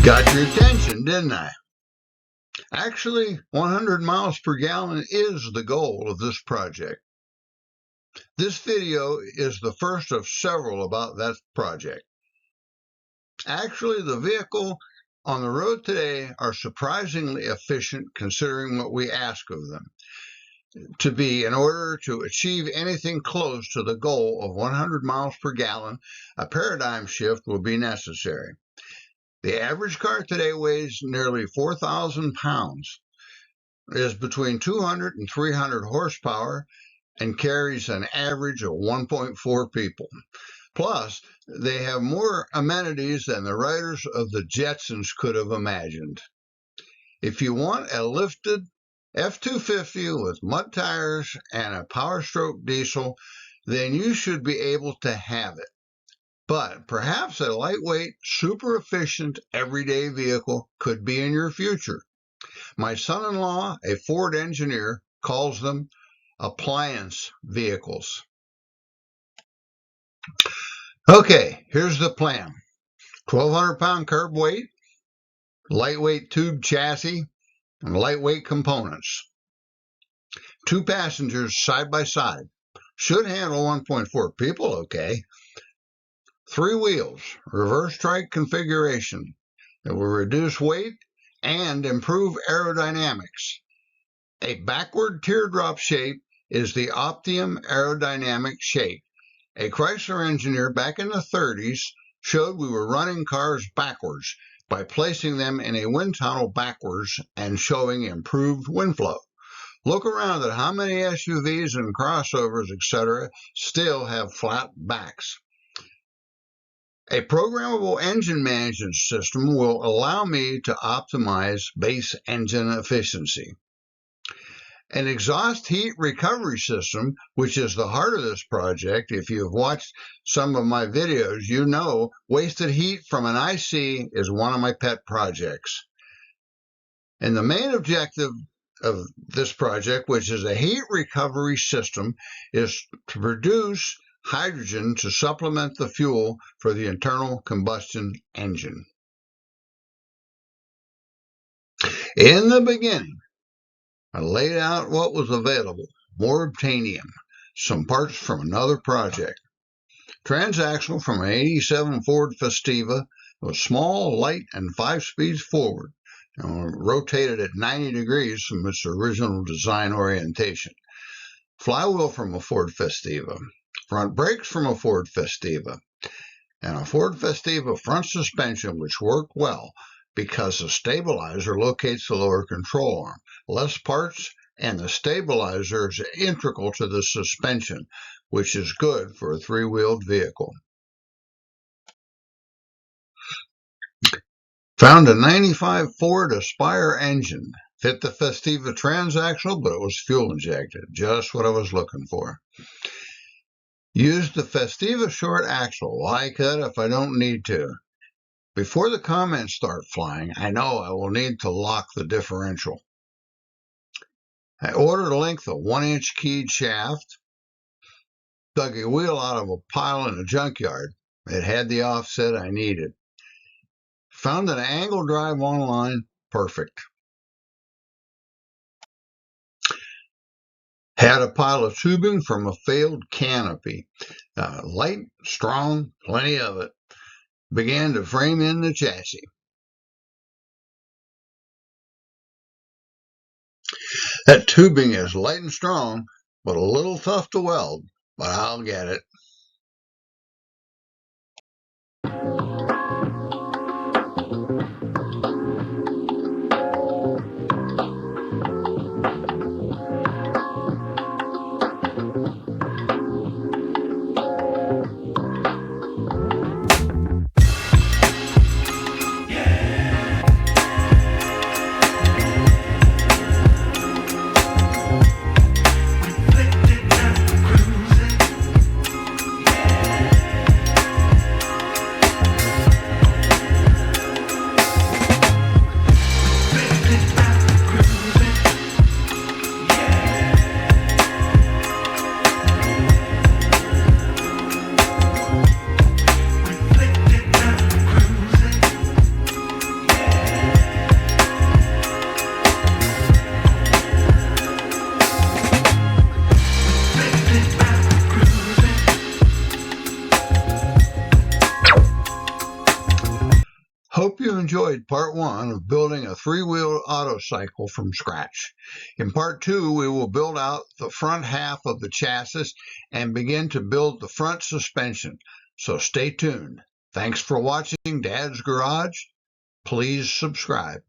Got your attention, didn't I? Actually, 100 miles per gallon is the goal of this project. This video is the first of several about that project. Actually, the vehicle on the road today are surprisingly efficient considering what we ask of them to be. In order to achieve anything close to the goal of 100 miles per gallon, a paradigm shift will be necessary. The average car today weighs nearly 4,000 pounds, is between 200 and 300 horsepower, and carries an average of 1.4 people. Plus, they have more amenities than the writers of the Jetsons could have imagined. If you want a lifted F-250 with mud tires and a Power Stroke diesel, then you should be able to have it. But perhaps a lightweight, super efficient, everyday vehicle could be in your future. My son-in-law, a Ford engineer, calls them appliance vehicles. Okay, here's the plan. 1,200-pound curb weight, lightweight tube chassis, and lightweight components. 2 passengers side by side. Should handle 1.4 people okay. 3 wheels, reverse trike configuration that will reduce weight and improve aerodynamics. A backward teardrop shape is the optimum aerodynamic shape. A Chrysler engineer back in the 30s showed we were running cars backwards by placing them in a wind tunnel backwards and showing improved wind flow. Look around at how many SUVs and crossovers, etc., still have flat backs. A programmable engine management system will allow me to optimize base engine efficiency. An exhaust heat recovery system, which is the heart of this project. If you've watched some of my videos, you know wasted heat from an IC is one of my pet projects. And the main objective of this project, which is a heat recovery system, is to produce hydrogen to supplement the fuel for the internal combustion engine. In the beginning, I laid out what was available: more obtainium, some parts from another project, transaxle from an 87 Ford Festiva, was small, light, and 5 speeds forward, rotated at 90 degrees from its original design orientation. Flywheel from a Ford Festiva, front brakes from a Ford Festiva, and a Ford Festiva front suspension, which worked well because the stabilizer locates the lower control arm. Less parts, and the stabilizer is integral to the suspension, which is good for a 3-wheeled vehicle. Found a 95 Ford Aspire engine. Fit the Festiva transaxle, but it was fuel injected. Just what I was looking for. Use the Festiva short axle. Why cut if I don't need to? Before the comments start flying, I know I will need to lock the differential. I ordered a length of 1-inch keyed shaft. Dug a wheel out of a pile in a junkyard. It had the offset I needed. Found an angle drive online. Perfect. Had a pile of tubing from a failed canopy. Light, strong, plenty of it. Began to frame in the chassis. That tubing is light and strong, but a little tough to weld, but I'll get it. enjoyed part 1 of building a 3-wheel Autocycle from scratch. In part 2, we will build out the front half of the chassis and begin to build the front suspension. So stay tuned. Thanks for watching Dad's Garage. Please subscribe.